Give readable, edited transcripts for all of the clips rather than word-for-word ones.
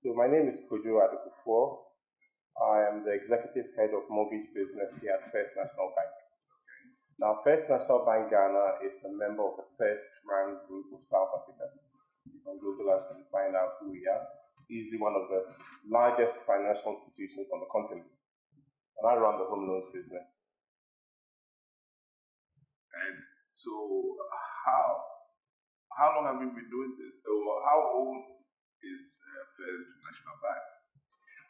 So my name is Kojo Addo-Kufuor. I am the executive head of mortgage business here at First National Bank. Now, First National Bank Ghana is a member of the First Rank Group of South Africa. You can Google us and find out who we are. Easily one of the largest financial institutions on the continent. And I run the home loans business. And so, how long have you been doing this? Or how old is First National Bank?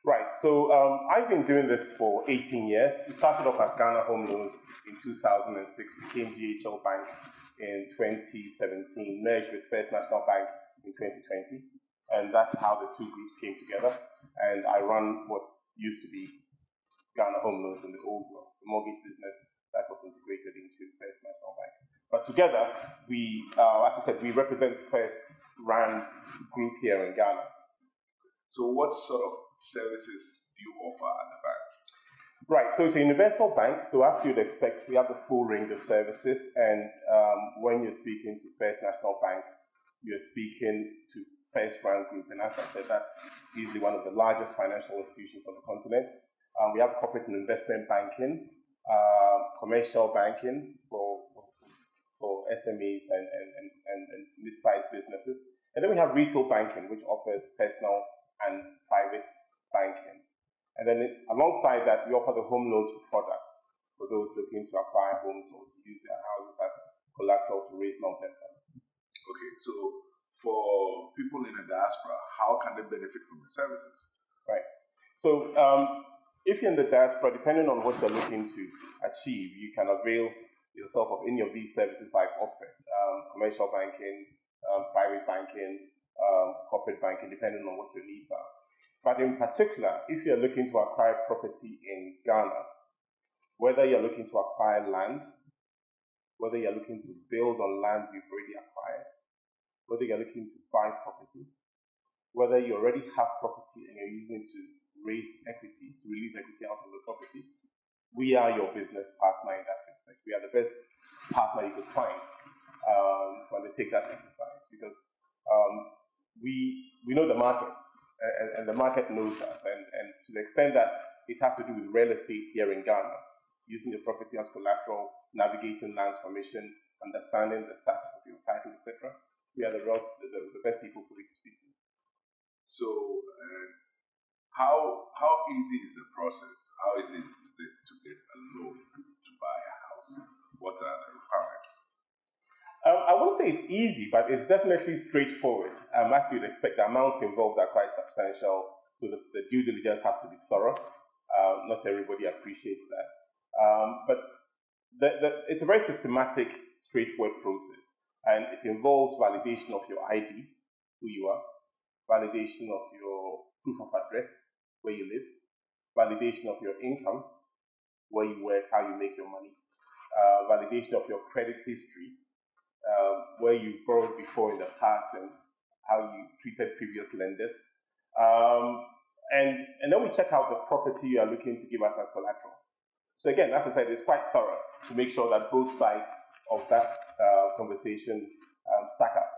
Right, so I've been doing this for 18 years. We started off as Ghana Home Loans in 2006, became GHL Bank in 2017, merged with First National Bank in 2020, and that's how the two groups came together. And I run what used to be Ghana Home Loans in the old world, the mortgage business that was integrated into First National Bank. But together, we, as I said, we represent First Rand Group here in Ghana. So what sort of services do you offer at the bank? Right, so it's a universal bank, so as you'd expect, we have the full range of services, and when you're speaking to First National Bank, you're speaking to First Rank Group, and as I said, that's easily one of the largest financial institutions on the continent. We have corporate and investment banking, commercial banking for SMEs and mid-sized businesses, and then we have retail banking, which offers personal and private banking. And then alongside that, we offer the home loans products for those looking to acquire homes or to use their houses as collateral to raise long-term funds. Okay, so for people in the diaspora, how can they benefit from the services? Right. So if you're in the diaspora, depending on what you're looking to achieve, you can avail yourself of any of these services I've offered. Commercial banking, private banking, corporate banking, depending on what your needs are. But in particular, if you're looking to acquire property in Ghana, whether you're looking to acquire land, whether you're looking to build on land you've already acquired, whether you're looking to buy property, whether you already have property and you're using it to raise equity, to release equity out of the property, we are your business partner in that respect. We are the best partner you could find to undertake that exercise, because we know the market, and the market knows us, and to the extent that it has to do with real estate here in Ghana, using the property as collateral, navigating lands commission, understanding the status of your title, etc. We are the best people for you to speak to. So, how easy is the process? How easy is it to get a loan to buy a house? What are the requirements? I won't say it's easy, but it's definitely straightforward. As you'd expect, the amounts involved are quite substantial, so the due diligence has to be thorough. Not everybody appreciates that. But it's a very systematic, straightforward process, and it involves validation of your ID, who you are, validation of your proof of address, where you live, validation of your income, where you work, how you make your money, validation of your credit history, where you borrowed before in the past and how you treated previous lenders. And then we check out the property you are looking to give us as collateral. So again, as I said, it's quite thorough to make sure that both sides of that conversation stack up.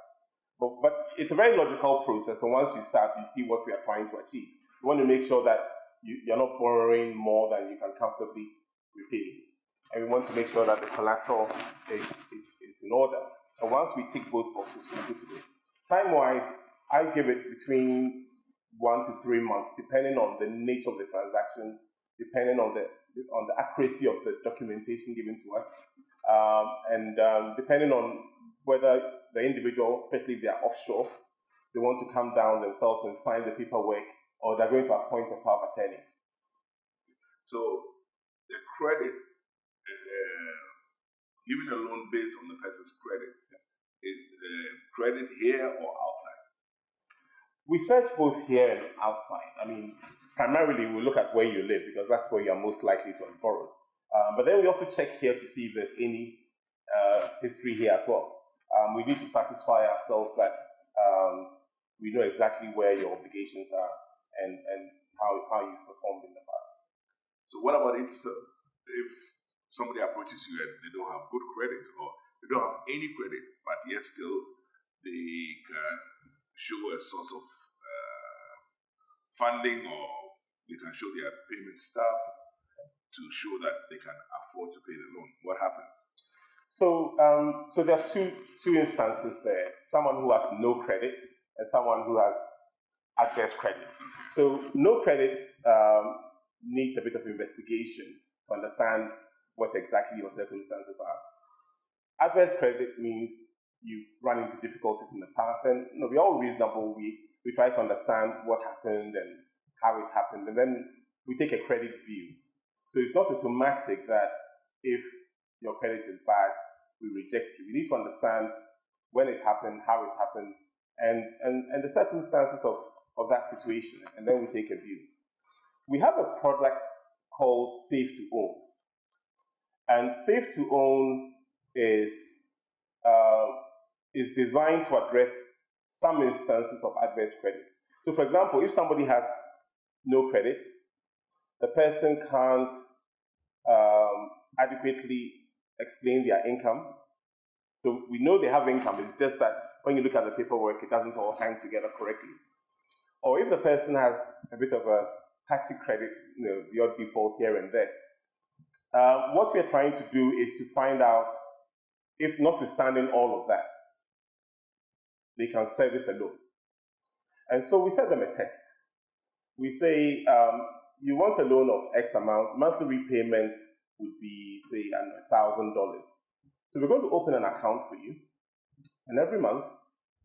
But it's a very logical process, and once you start, you see what we are trying to achieve. You want to make sure that you're not borrowing more than you can comfortably repay. And we want to make sure that the collateral is in order. And once we tick both boxes, we're good to go. Time-wise, I give it between 1 to 3 months, depending on the nature of the transaction, depending on the accuracy of the documentation given to us, and depending on whether the individual, especially if they are offshore, they want to come down themselves and sign the paperwork, or they're going to appoint a power of attorney. So the credit, giving a loan based on the person's credit, is credit here or outside? We search both here and outside. I mean, primarily we look at where you live, because that's where you're most likely to have borrowed. But then we also check here to see if there's any history here as well. We need to satisfy ourselves that we know exactly where your obligations are and how you've performed in the past. So what about if somebody approaches you and they don't have good credit, or they don't have any credit, but yet still they can show a source of funding, or they can show their payment stuff to show that they can afford to pay the loan? What happens? So, so there are two instances there. Someone who has no credit and someone who has adverse credit. So no credit needs a bit of investigation to understand what exactly your circumstances are. Adverse credit means you've run into difficulties in the past, and we're all reasonable. We try to understand what happened and how it happened, and then we take a credit view. So it's not automatic that if your credit is bad, we reject you. We need to understand when it happened, how it happened, and the circumstances of that situation, and then we take a view. We have a product called Safe to Own, and Safe to Own is designed to address some instances of adverse credit. So, for example, if somebody has no credit, the person can't adequately explain their income. So we know they have income, it's just that when you look at the paperwork, it doesn't all hang together correctly. Or if the person has a bit of a taxi credit, the odd default here and there, what we're trying to do is to find out if, notwithstanding all of that, they can service a loan. And so we set them a test. We say, you want a loan of X amount, monthly repayments would be, say, $1,000. So we're going to open an account for you, and every month,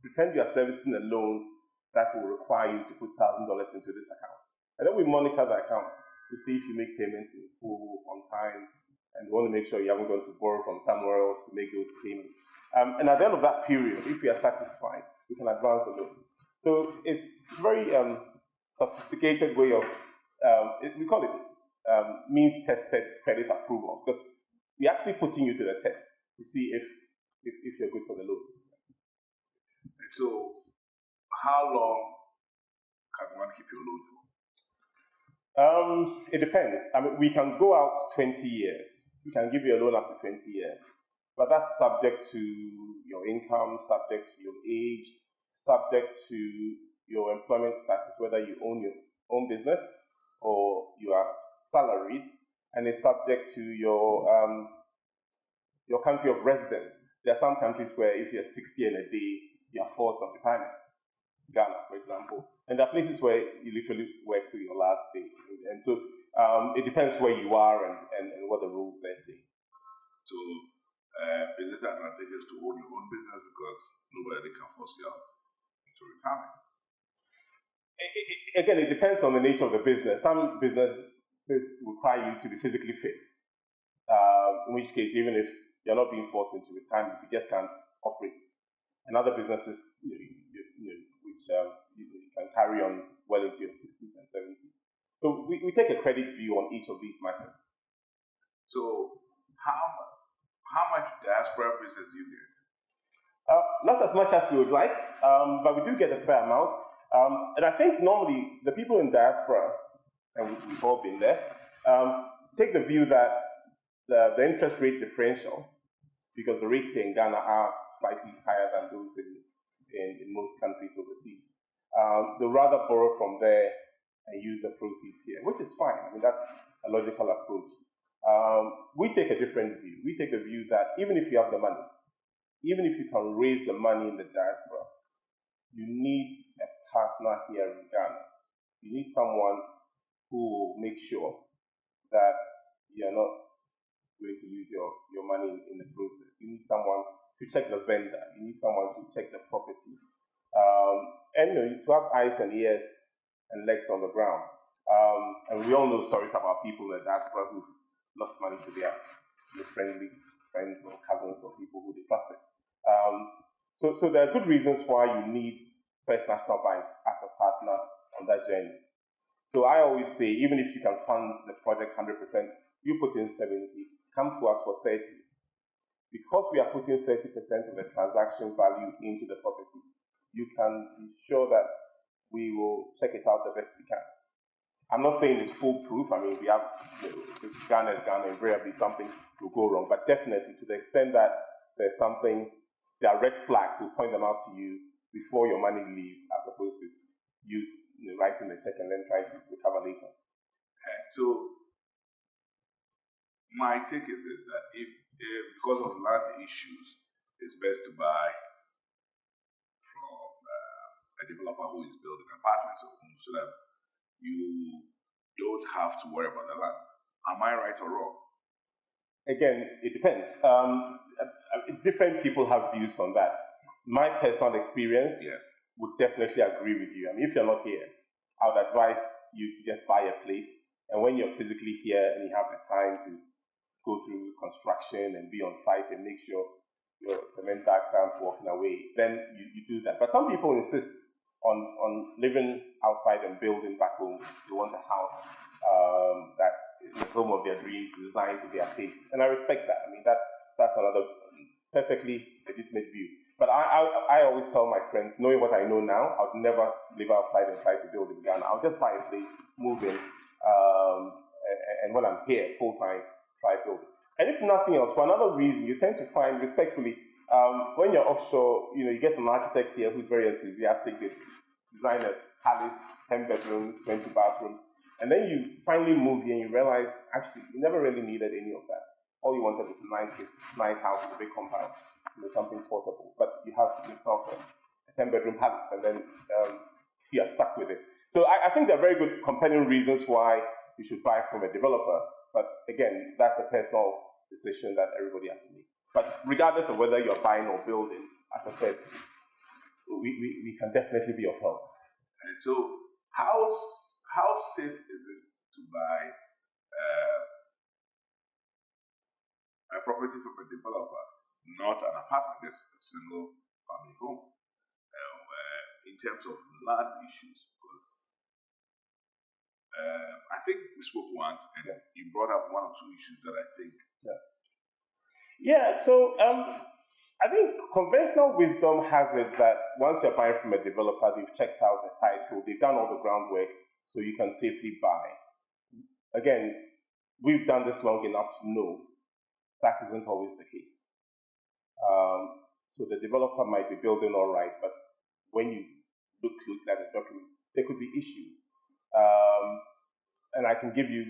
pretend you are servicing a loan that will require you to put $1,000 into this account. And then we monitor the account to see if you make payments in full, on time, and we want to make sure you haven't gone to borrow from somewhere else to make those payments. And at the end of that period, if we are satisfied, we can advance the loan. So it's a very sophisticated way of, we call it means-tested credit approval, because we're actually putting you to the test to see if you're good for the loan. So, how long can one keep your loan for? It depends. I mean, we can go out 20 years. We can give you a loan up to 20 years. But that's subject to your income, subject to your age, subject to your employment status, whether you own your own business or you are salaried, and it's subject to your country of residence. There are some countries where if you're 60 and a day, you are forced on retirement. Ghana, for example. And there are places where you literally work till your last day. And so it depends where you are and what the rules there say. So is it advantageous to own your own business because nobody can force you out into retirement? Again, it depends on the nature of the business. Some businesses require you to be physically fit, in which case, even if you're not being forced into retirement, you just can't operate. And other businesses, which you can carry on well into your 60s and 70s. So we take a credit view on each of these matters. So how much diaspora business do you get? Not as much as we would like, but we do get a fair amount. And I think normally the people in diaspora, and we've all been there, take the view that the interest rate differential, because the rates here in Ghana are slightly higher than those in most countries overseas, they'll rather borrow from there and use the proceeds here, which is fine. I mean, that's a logical approach. We take a different view. We take the view that even if you have the money, even if you can raise the money in the diaspora, you need a partner here in Ghana. You need someone who will make sure that you're not going to lose your money in the process. You need someone to check the vendor. You need someone to check the property. And to have eyes and ears and legs on the ground. And we all know stories about people in the diaspora who lost money to their friendly friends or cousins or people who they trusted. So there are good reasons why you need First National Bank as a partner on that journey. So I always say, even if you can fund the project 100%, you put in 70, come to us for 30. Because we are putting 30% of the transaction value into the property, you can be sure that we will check it out the best we can. I'm not saying it's foolproof. I mean, we have, Ghana is Ghana, invariably something will go wrong, but definitely to the extent that there's something, there are red flags, we'll point them out to you before your money leaves, as opposed to use writing the check and then try to recover later. So my take is this, that if because of land issues, it's best to buy from a developer who is building apartments or homes so that you don't have to worry about the land. Am I right or wrong? Again, it depends. Different people have views on that. My personal experience would definitely agree with you. I mean, if you're not here, I would advise you to just buy a place. And when you're physically here and you have the time to go through construction and be on site and make sure your cement bags aren't walking away, then you do that. But some people insist on living outside and building back home. They want a house that is the home of their dreams, designed to their taste. And I respect that. I mean, that's another perfectly legitimate view. But I always tell my friends, knowing what I know now, I would never live outside and try to build in Ghana. I'll just buy a place, move in, and when I'm here full-time, try building. And if nothing else, for another reason, you tend to find, respectfully, when you're offshore, you get an architect here who's very enthusiastic. They design a palace, 10 bedrooms, 20 bathrooms, and then you finally move here and you realize, actually, you never really needed any of that. All you wanted was a nice house with a big compound, something portable. But you have yourself a 10-bedroom palace, and then you are stuck with it. So I think there are very good compelling reasons why you should buy from a developer. But again, that's a personal decision that everybody has to make. But regardless of whether you're buying or building, as I said, we can definitely be of help. And so, how safe is it to buy a property from a developer, not an apartment, just a single family home, in terms of land issues? Because I think we spoke once, and you brought up one or two issues that I think. Yeah, so I think conventional wisdom has it that once you're buying from a developer, they've checked out the title, they've done all the groundwork, so you can safely buy. Again, we've done this long enough to know that isn't always the case. So the developer might be building all right, but when you look closely at the documents, there could be issues. And I can give you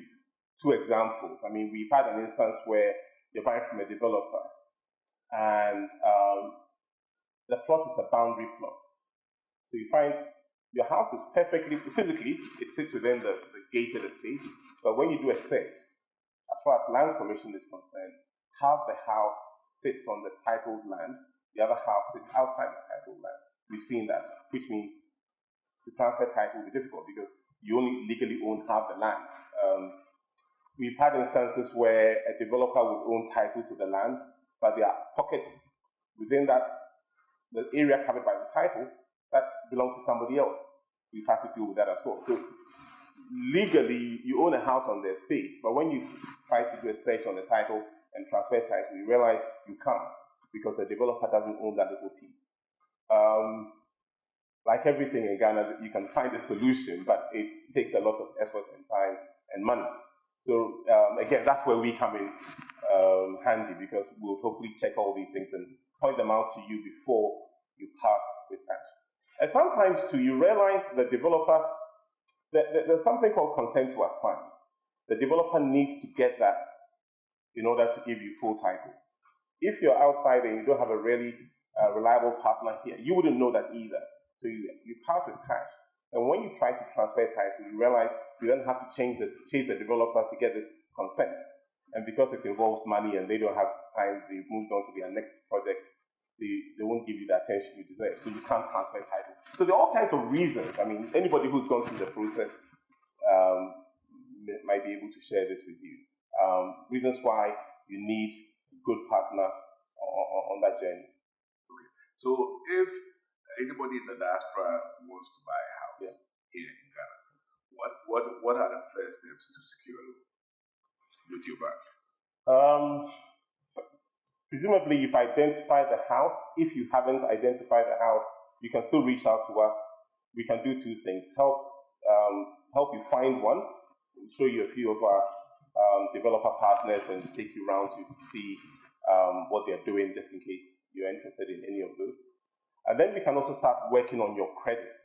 two examples. I mean, we've had an instance where you're buying from a developer, and the plot is a boundary plot. So you find your house is perfectly, physically, it sits within the gated estate, but when you do a search, as far as land commission is concerned, half the house sits on the titled land, the other half sits outside the titled land. We've seen that, which means the transfer title will be difficult because you only legally own half the land. We've had instances where a developer would own title to the land, but there are pockets within the area covered by the title that belong to somebody else. We've had to deal with that as well. So legally, you own a house on the estate, but when you try to do a search on the title and transfer title, you realize you can't because the developer doesn't own that little piece. Like everything in Ghana, you can find a solution, but it takes a lot of effort and time and money. So again, that's where we come in handy, because we'll hopefully check all these things and point them out to you before you part with cash. And sometimes too, you realize the developer, there's something called consent to assign. The developer needs to get that in order to give you full title. If you're outside and you don't have a really reliable partner here, you wouldn't know that either. So you part with cash. And when you try to transfer title, you realize you then have to chase the developer to get this consent. And because it involves money and they don't have time, they've moved on to their next project, they won't give you the attention you deserve. So you can't transfer title. So there are all kinds of reasons. I mean, anybody who's gone through the process might be able to share this with you. Reasons why you need a good partner on that journey. Okay. So if anybody in the diaspora wants to buy a house here in Ghana, what are the first steps to secure a loan with your bank? Presumably, you've identified the house. If you haven't identified the house, you can still reach out to us. We can do two things: help you find one, show you a few of our developer partners, and take you around to see what they're doing, just in case you're interested in any of those. And then we can also start working on your credit.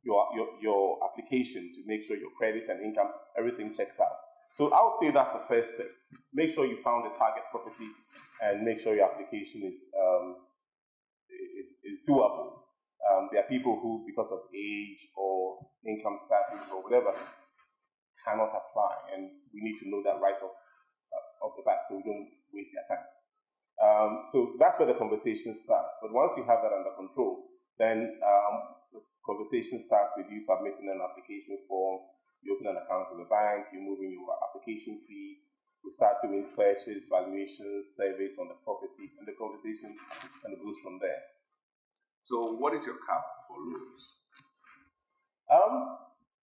your application to make sure your credit and income, everything checks out. So I would say that's the first step. Make sure you found the target property and make sure your application is doable. There are people who, because of age or income status or whatever, cannot apply, and we need to know that right off the bat so we don't waste their time. So that's where the conversation starts. But once you have that under control, then the conversation starts with you submitting an application form, you open an account with the bank, you move in your application fee, we start doing searches, valuations, surveys on the property, and the conversation kind of goes from there. So what is your cap for loans?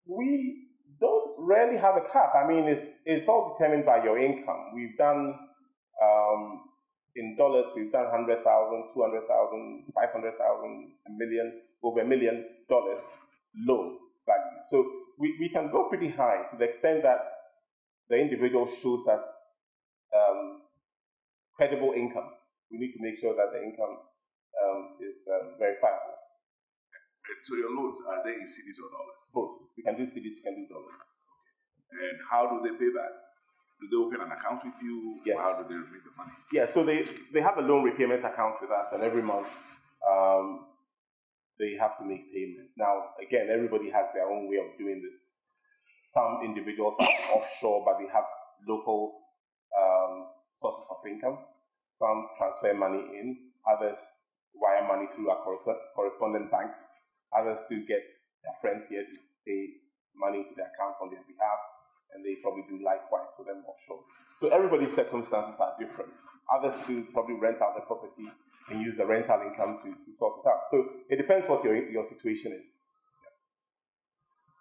We don't really have a cap. I mean, it's all determined by your income. We've done, in dollars, we've done 100,000, 200,000, 500,000, a million, over $1 million loan value. So we can go pretty high to the extent that the individual shows us credible income. We need to make sure that the income is verifiable. And so your loans, are they in cedis or dollars? Both. We can do cedis, we can do dollars. And how do they pay back? Do they open an account with you? Yes. Or how do they remit the money? Yeah, so they have a loan repayment account with us, and every month they have to make payment. Now, again, everybody has their own way of doing this. Some individuals are offshore, but they have local sources of income. Some transfer money in, others wire money through our correspondent banks, others to get their friends here to pay money to their accounts on their behalf, and they probably do likewise for them offshore. So everybody's circumstances are different. Others will probably rent out the property and use the rental income to sort it out. So it depends what your situation is. Yeah.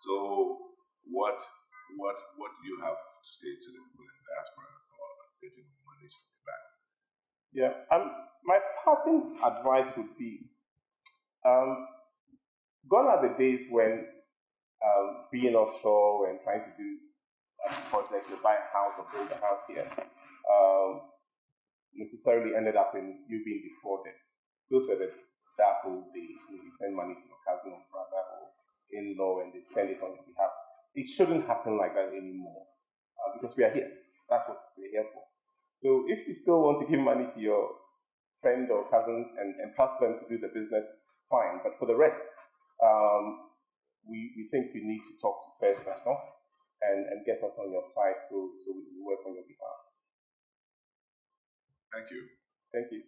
So what do you have to say to the people in the diaspora or getting money from the bank? Yeah, my parting advice would be, gone are the days when being offshore and trying to do a project, to buy a house or build a house here, necessarily ended up in you being defrauded. Those were the dark old days when you send money to your cousin or brother or in-law and they spend it on your behalf. It shouldn't happen like that anymore because we are here. That's what we're here for. So if you still want to give money to your friend or cousin and trust them to do the business, fine. But for the rest, we think you need to talk to First National and get us on your side so we work on your behalf. Thank you. Thank you.